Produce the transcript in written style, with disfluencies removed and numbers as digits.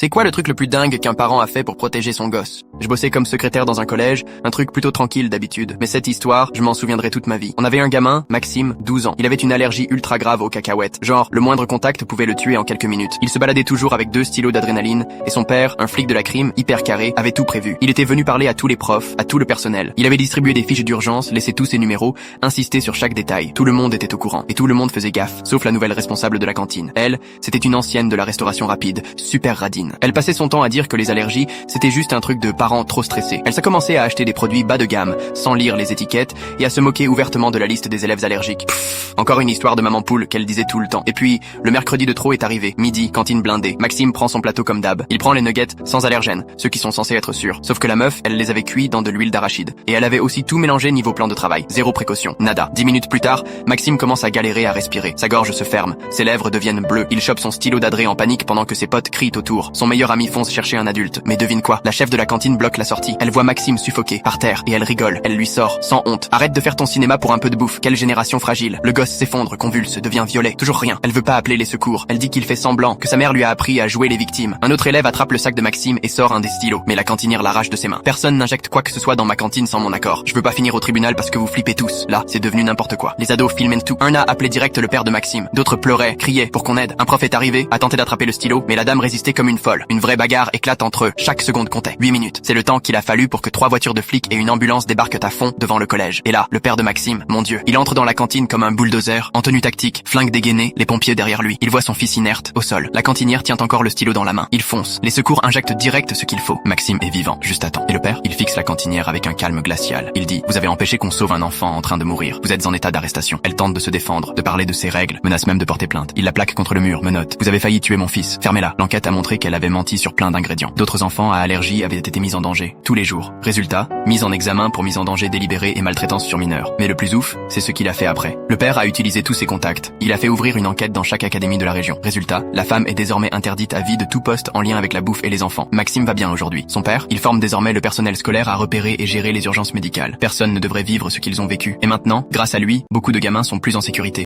C'est quoi le truc le plus dingue qu'un parent a fait pour protéger son gosse? Je bossais comme secrétaire dans un collège, un truc plutôt tranquille d'habitude. Mais cette histoire, je m'en souviendrai toute ma vie. On avait un gamin, Maxime, 12 ans. Il avait une allergie ultra grave aux cacahuètes. Genre, le moindre contact pouvait le tuer en quelques minutes. Il se baladait toujours avec 2 stylos d'adrénaline, et son père, un flic de la crime, hyper carré, avait tout prévu. Il était venu parler à tous les profs, à tout le personnel. Il avait distribué des fiches d'urgence, laissé tous ses numéros, insisté sur chaque détail. Tout le monde était au courant, et tout le monde faisait gaffe, sauf la nouvelle responsable de la cantine. Elle, c'était une ancienne de la restauration rapide, super radine. Elle passait son temps à dire que les allergies, c'était juste un truc de parents trop stressés. Elle s'est commencé à acheter des produits bas de gamme, sans lire les étiquettes, et à se moquer ouvertement de la liste des élèves allergiques. Encore une histoire de maman poule qu'elle disait tout le temps. Et puis, le mercredi de trop est arrivé. Midi, cantine blindée. Maxime prend son plateau comme d'hab. Il prend les nuggets sans allergènes, ceux qui sont censés être sûrs. Sauf que la meuf, elle les avait cuits dans de l'huile d'arachide. Et elle avait aussi tout mélangé niveau plan de travail. Zéro précaution. Nada. 10 minutes plus tard, Maxime commence à galérer à respirer. Sa gorge se ferme. Ses lèvres deviennent bleues. Il chope son stylo d'adré en panique pendant que ses potes crient autour. Son meilleur ami fonce chercher un adulte. Mais devine quoi? La chef de la cantine bloque la sortie. Elle voit Maxime suffoqué, par terre, et elle rigole. Elle lui sort, sans honte. Arrête de faire ton cinéma pour un peu de bouffe. Quelle génération fragile. Le gosse s'effondre, convulse, devient violet. Toujours rien. Elle veut pas appeler les secours. Elle dit qu'il fait semblant, que sa mère lui a appris à jouer les victimes. Un autre élève attrape le sac de Maxime et sort un des stylos. Mais la cantinière l'arrache de ses mains. Personne n'injecte quoi que ce soit dans ma cantine sans mon accord. Je veux pas finir au tribunal parce que vous flippez tous. Là, c'est devenu n'importe quoi. Les ados filment tout. Un a appelé direct le père de Maxime. D'autres pleuraient, criaient pour qu'on aide. Un prof est arrivé, a tenté d'attraper le stylo, mais la dame résistait comme une folle. Une vraie bagarre éclate entre eux. Chaque seconde comptait. 8 minutes. C'est le temps qu'il a fallu pour que 3 voitures de flics et une ambulance débarquent à fond devant le collège. Et là, le père de Maxime, mon Dieu, il entre dans la cantine comme un bulldozer, en tenue tactique, flingue dégainé, les pompiers derrière lui. Il voit son fils inerte, au sol. La cantinière tient encore le stylo dans la main. Il fonce. Les secours injectent direct ce qu'il faut. Maxime est vivant, juste à temps. Et le père, il fixe la cantinière avec un calme glacial. Il dit: vous avez empêché qu'on sauve un enfant en train de mourir. Vous êtes en état d'arrestation. Elle tente de se défendre, de parler de ses règles, menace même de porter plainte. Il la plaque contre le mur, menotte: vous avez failli tuer mon fils. Fermez-la. L'enquête a montré qu'elle avait menti sur plein d'ingrédients. D'autres enfants à allergie avaient été mis en danger, tous les jours. Résultat, mise en examen pour mise en danger délibérée et maltraitance sur mineur. Mais le plus ouf, c'est ce qu'il a fait après. Le père a utilisé tous ses contacts. Il a fait ouvrir une enquête dans chaque académie de la région. Résultat, la femme est désormais interdite à vie de tout poste en lien avec la bouffe et les enfants. Maxime va bien aujourd'hui. Son père, il forme désormais le personnel scolaire à repérer et gérer les urgences médicales. Personne ne devrait vivre ce qu'ils ont vécu. Et maintenant, grâce à lui, beaucoup de gamins sont plus en sécurité.